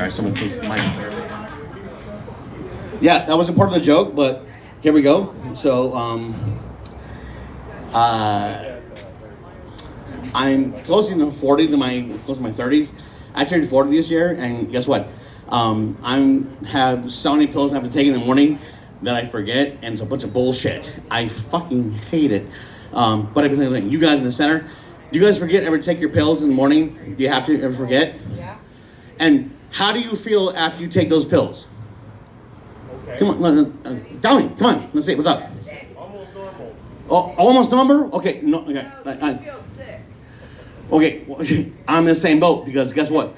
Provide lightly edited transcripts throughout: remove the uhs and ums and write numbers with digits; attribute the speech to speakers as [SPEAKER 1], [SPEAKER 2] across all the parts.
[SPEAKER 1] right, someone please mic. Yeah, that wasn't part of the joke, but here we go. So, I'm closing to 40 close to my 30s. I turned 40 this year, and guess what? I have so many pills I have to take in the morning that I forget, and it's a bunch of bullshit. I fucking hate it. But I've been like, you guys in the center, do you guys ever take your pills in the morning? Do you have to ever forget?
[SPEAKER 2] Yeah.
[SPEAKER 1] And how do you feel after you take those pills? Okay. Come on, tell me. Come on, let's see. What's up?
[SPEAKER 2] Almost normal.
[SPEAKER 1] Oh, almost normal? Okay, no. Okay.
[SPEAKER 2] I feel sick.
[SPEAKER 1] Okay, well, I'm in the same boat because guess what?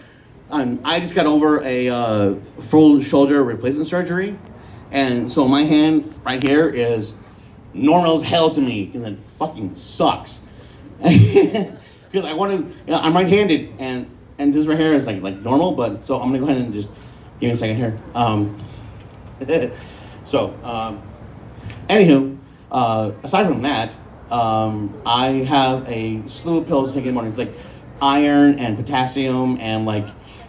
[SPEAKER 1] I just got over a full shoulder replacement surgery, and so my hand right here is normal as hell to me because it fucking sucks. Because I want to, I'm right-handed, and this right here is like normal, but so I'm gonna go ahead and just give me a second here. Anywho, aside from that, I have a slew of pills to take in the morning. It's like iron and potassium and like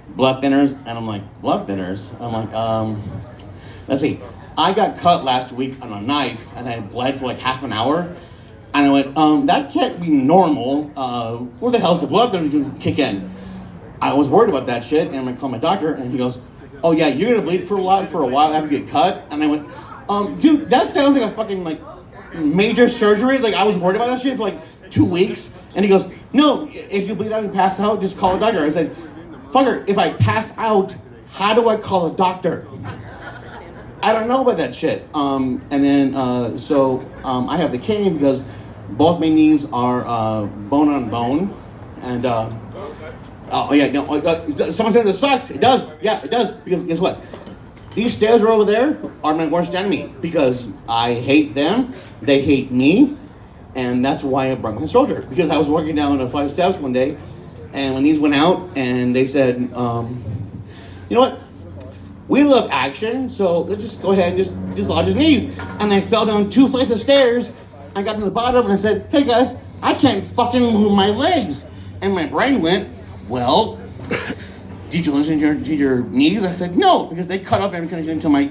[SPEAKER 1] blood thinners, and I'm like, blood thinners? I'm like, let's see. I got cut last week on a knife, and I bled for like half an hour, and I went, that can't be normal. Where the hell's the blood thinners gonna kick in? I was worried about that shit, and I called my doctor, and he goes, oh yeah, you're gonna bleed for a while after you get cut, and I went, dude, that sounds like a fucking like major surgery. Like I was worried about that shit for like 2 weeks, and he goes, no, if you bleed out and pass out, just call a doctor. I said, fucker, if I pass out, how do I call a doctor? I don't know about that shit. And then I have the cane because both my knees are bone on bone, and someone said this sucks. It does. Yeah, it does. Because guess what? These stairs right over there are my worst enemy because I hate them, they hate me, and that's why I broke my shoulder. Because I was walking down a flight of steps one day, and my knees went out, and they said, you know what? We love action, so let's just go ahead and just dislodge his knees. And I fell down 2 flights of stairs. I got to the bottom, and I said, hey guys, I can't fucking move my legs. And my brain went, well, did you listen to your knees? I said, no, because they cut off every connection to my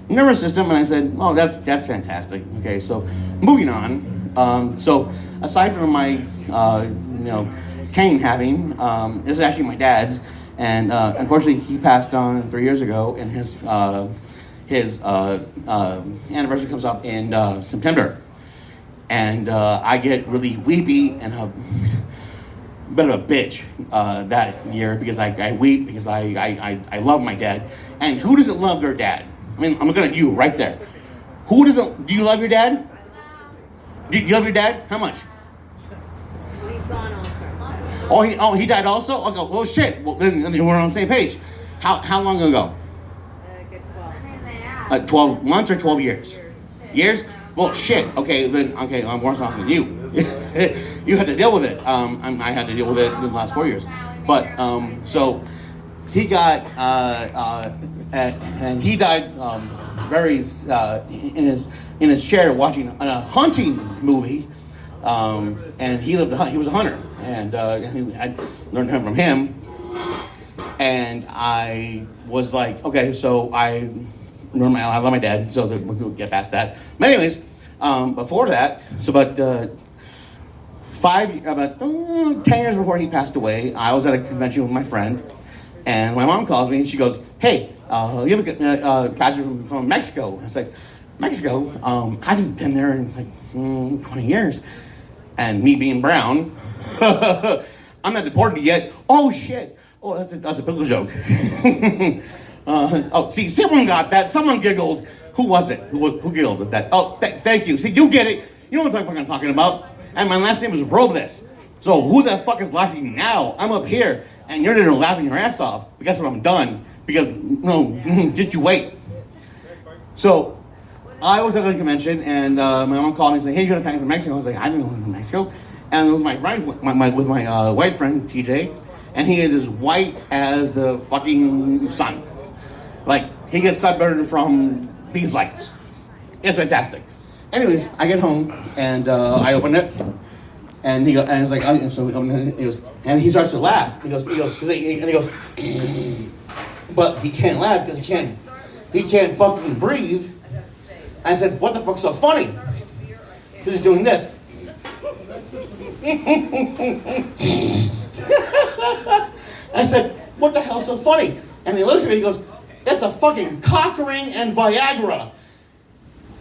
[SPEAKER 1] nervous system. And I said, oh, that's fantastic. Okay, so moving on. So aside from my, cane having, this is actually my dad's. And unfortunately, he passed on 3 years ago, and his anniversary comes up in September. And I get really weepy and a bit of a bitch that year because I weep because I love my dad. And who doesn't love their dad? I mean, I'm looking at you right there. Who doesn't? Do you love your dad? Do you love your dad? How much?
[SPEAKER 2] He's gone also.
[SPEAKER 1] He died also? Okay, well shit. Well, then we're on the same page. How long ago?
[SPEAKER 2] Good 12.
[SPEAKER 1] 12 months or 12 years? Years? Well, shit. Okay, I'm worse off than you. You had to deal with it. I had to deal with it in the last 4 years. But, so, he got, and he died very, in his chair watching a hunting movie. And he was a hunter. And I learned from him. And I was like, okay, so I love my dad, so we'll get past that. But anyways, before that, so about 10 years before he passed away, I was at a convention with my friend, and my mom calls me and she goes, hey, you have a pastor from Mexico. I was like, Mexico? I haven't been there in like 20 years. And me being brown, I'm not deported yet. Oh shit. Oh, that's a biblical joke. See, someone got that. Someone giggled. Who was it? Who giggled at that? Oh, thank you. See, you get it. You know what the fuck I'm talking about. And my last name is Robles. So who the fuck is laughing now? I'm up here, and you're there laughing your ass off. But guess what? I'm done. Because, no, just you wait. So, I was at a convention, and my mom called me and said, hey, you're going to pack from Mexico? I was like, I didn't know from Mexico. And with my white friend, TJ, and he is as white as the fucking sun. Like, he gets sunburned from these lights. It's fantastic. Anyways, I get home, and I open it, and he goes, and it's like, and he starts to laugh. He goes, but he can't laugh because he can't fucking breathe. And I said, what the fuck's so funny? Because he's doing this. I said, what the hell's so funny? And he looks at me and he goes, that's a fucking cock ring and Viagra.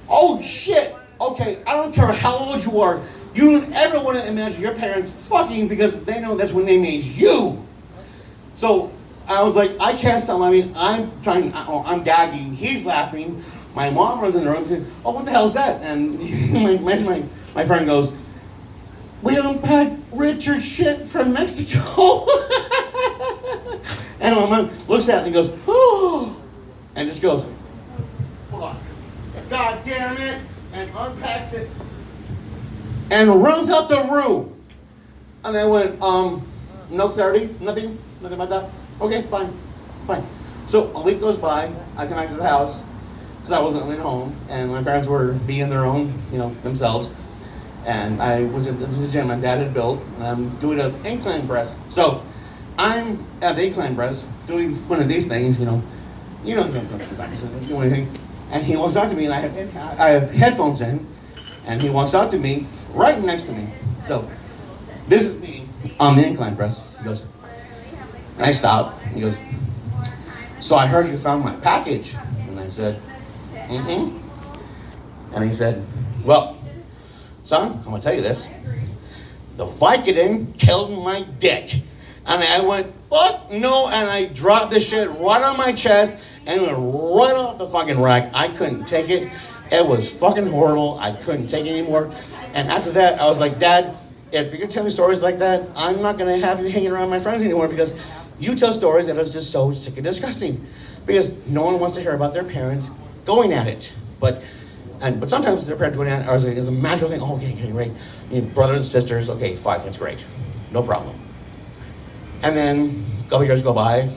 [SPEAKER 1] Oh shit. Okay, I don't care how old you are. You don't ever want to imagine your parents fucking because they know that's when they made you. So I was like, I can't stop laughing. I'm gagging. He's laughing. My mom runs in the room and says, oh, what the hell is that? And my friend goes, we unpacked Richard's shit from Mexico. And my mom looks at it and goes, oh, and just goes, fuck, God damn it, and unpacks it, and runs out the room. And I went, no clarity, nothing about that. Okay, fine. So a week goes by, I come back to the house, because I wasn't at home, and my parents were being their own, themselves. And I was in the gym my dad had built, and I'm doing an incline press. So I'm at the incline press doing one of these things, sometimes do anything. And he walks out to me, and I have headphones in, and he walks out to me right next to me. So this is me on the incline press. He goes, and I stop. He goes, so I heard you found my package. And I said, mm-hmm. And he said, well, son, I'm gonna tell you this. The Vicodin killed my dick. And I went, what? No, and I dropped this shit right on my chest and went right off the fucking rack. I couldn't take it. It was fucking horrible. I couldn't take it anymore. And after that, I was like, Dad, if you're gonna tell me stories like that, I'm not gonna have you hanging around my friends anymore because you tell stories that are just so sick and disgusting. Because no one wants to hear about their parents going at it. But sometimes their parents going at it is a magical thing. Oh, okay, great. Brothers and sisters, okay, fine, that's great. No problem. And then a couple years go by,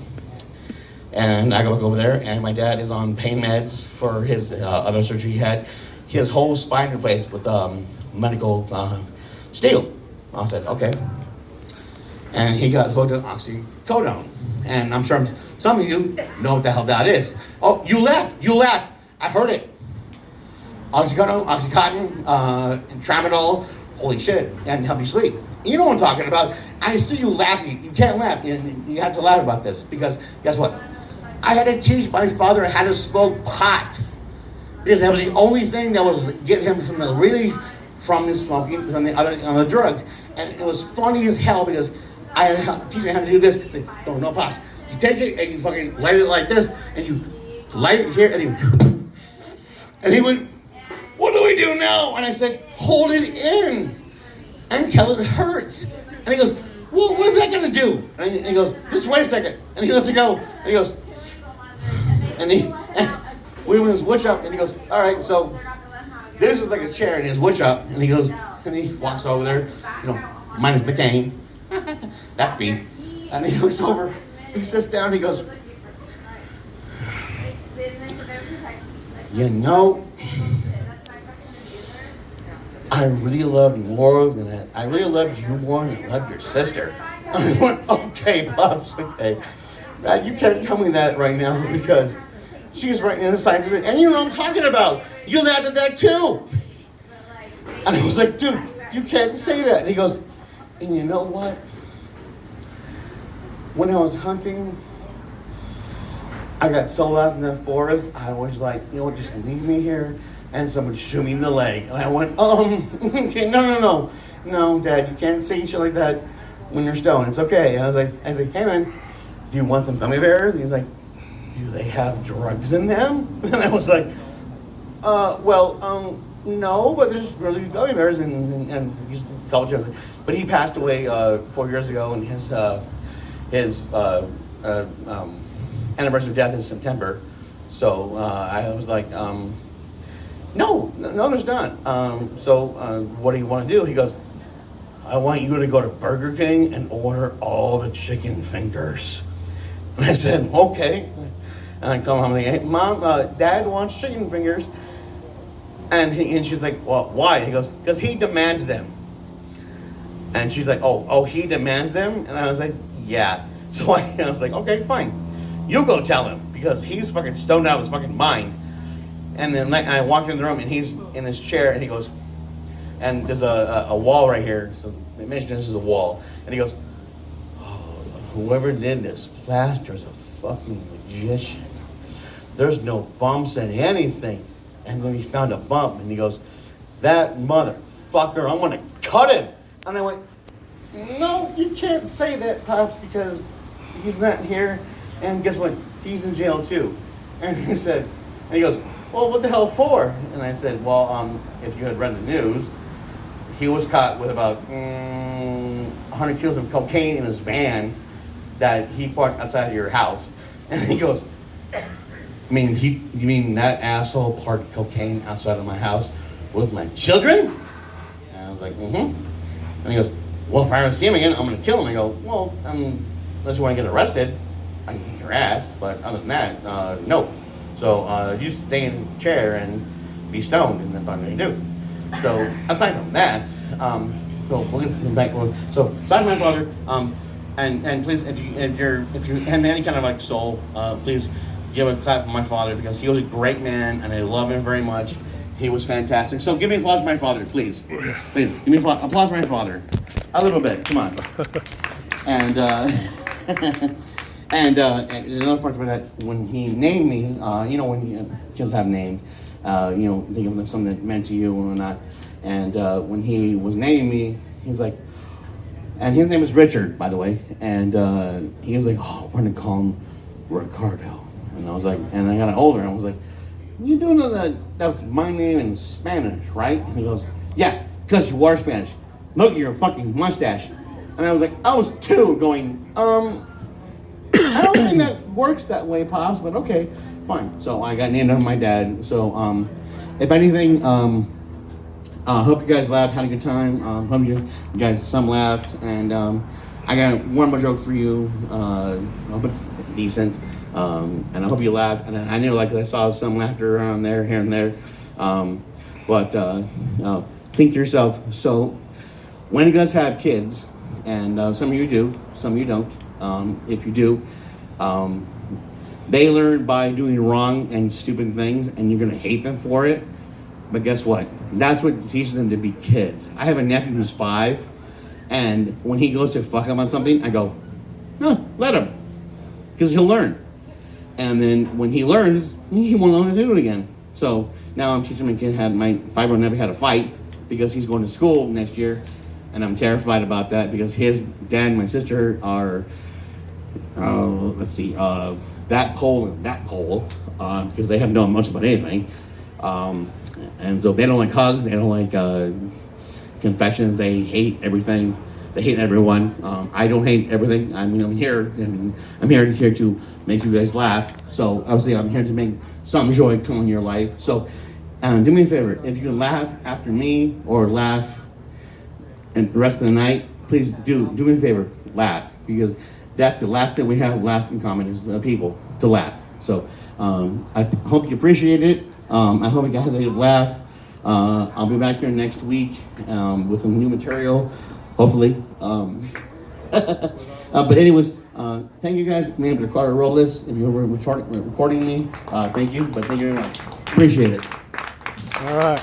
[SPEAKER 1] and I go over there, and my dad is on pain meds for his other surgery he had. His whole spine replaced with medical steel. I said, okay. And he got hooked on oxycodone. And I'm sure some of you know what the hell that is. Oh, you laughed. I heard it. Oxycontin, tramadol, holy shit, and help you sleep. You know what I'm talking about. I see you laughing. You can't laugh. You have to laugh about this because guess what? I had to teach my father how to smoke pot because that was the only thing that would get him from the relief from his smoking on the drugs. And it was funny as hell because I had to teach him how to do this. Say, no pause. You take it and you fucking light it like this, and you light it here, and he went, what do we do now? And I said, hold it in until it hurts. And he goes, well, what is that going to do? And he goes, just wait a second. And he lets it go. And he goes, and we were in his wood shop, and he goes, all right, so this is like a chair in his wood shop. And he goes, and he walks over there, minus the cane. That's me. And he looks over, he sits down, he goes, I really loved you more than that. I really loved you more than I loved your sister. I went, okay, Pops, okay. You can't tell me that right now because she's right inside of it. And you know what I'm talking about. You laughed at that too. And I was like, dude, you can't say that. And he goes, and you know what? When I was hunting, I got so lost in the forest, I was like, just leave me here and someone shoot me in the leg. And I went, okay, no, Dad, you can't say shit like that when you're stoned. It's okay. And I was like, hey man, do you want some gummy bears? And he's like, do they have drugs in them? And I was like, no, but there's really gummy bears and he's a couple times. But he passed away 4 years ago, and his anniversary of death is September. So I was like, no, there's not. So what do you want to do? He goes, I want you to go to Burger King and order all the chicken fingers. And I said, okay. And I come home and I say, hey, Mom, Dad wants chicken fingers. And she's like, well, why? And he goes, because he demands them. And she's like, oh, he demands them? And I was like, yeah. So I was like, okay, fine. you go tell him because he's fucking stoned out of his fucking mind. And then I walked in the room and he's in his chair and he goes, and there's a wall right here. So imagine this is a wall. And he goes, oh, whoever did this plaster's a fucking magician. There's no bumps in anything. And then he found a bump and he goes, that motherfucker, I'm gonna cut him. And I went, no, you can't say that, Pops, because he's not here. And guess what? He's in jail too. And he said, and he goes, well, what the hell for? And I said, well, if you had read the news, he was caught with about 100 kilos of cocaine in his van that he parked outside of your house. And he goes, you mean that asshole parked cocaine outside of my house with my children? And I was like, mm-hmm. And he goes, well, if I ever see him again, I'm going to kill him. I go, well, unless you want to get arrested, I can kick your ass. But other than that, no. So you stay in his chair and be stoned, and that's all I'm going to do. So aside from that, so we'll get back. So aside from my father, and please, if you have any kind of like soul, please give a clap for my father because he was a great man, and I love him very much. He was fantastic. So give me applause for my father, please. Please give me applause for my father. A little bit, come on. And and another part about that, when he named me, when kids have a name, think of something that meant to you or not. And when he was naming me, he's like, and his name is Richard, by the way. And he was like, oh, we're gonna call him Ricardo. And I was like, and I got older, and I was like, you do know that's my name in Spanish, right? And he goes, yeah, because you are Spanish. Look at your fucking mustache. And I was like, I was 2 going, I don't think that works that way, Pops, but okay, fine. So I got named after my dad. So if anything, hope you guys laughed, had a good time. Hope you guys some laughed, and I got one more joke for you. I hope it's decent, and I hope you laughed. And I knew, I saw some laughter around there, here and there, but think to yourself. So when you guys have kids, and some of you do, some of you don't. If you do, they learn by doing wrong and stupid things, and you're gonna hate them for it. But guess what? That's what teaches them to be kids. I have a nephew who's 5, and when he goes to fuck up on something, I go, no, let him, because he'll learn. And then when he learns, he won't learn to do it again. So now I'm teaching my kid my 5-year-old nephew how to fight because he's going to school next year, and I'm terrified about that because his dad and my sister are, that pole and that pole, because they haven't known much about anything. And so they don't like hugs, they don't like confections, they hate everything, they hate everyone. I don't hate everything. I mean, I'm here to make you guys laugh. So obviously I'm here to make some joy come in your life. So do me a favor, if you can laugh after me or laugh and the rest of the night, please do me a favor, laugh, because that's the last thing we have last in common is people to laugh. So I hope you appreciate it. I hope you guys had a good laugh. I'll be back here next week with some new material, hopefully. But anyways, thank you guys. My name is Ricardo Robles. If you were recording me, thank you. But thank you very much. Appreciate it.
[SPEAKER 3] All right.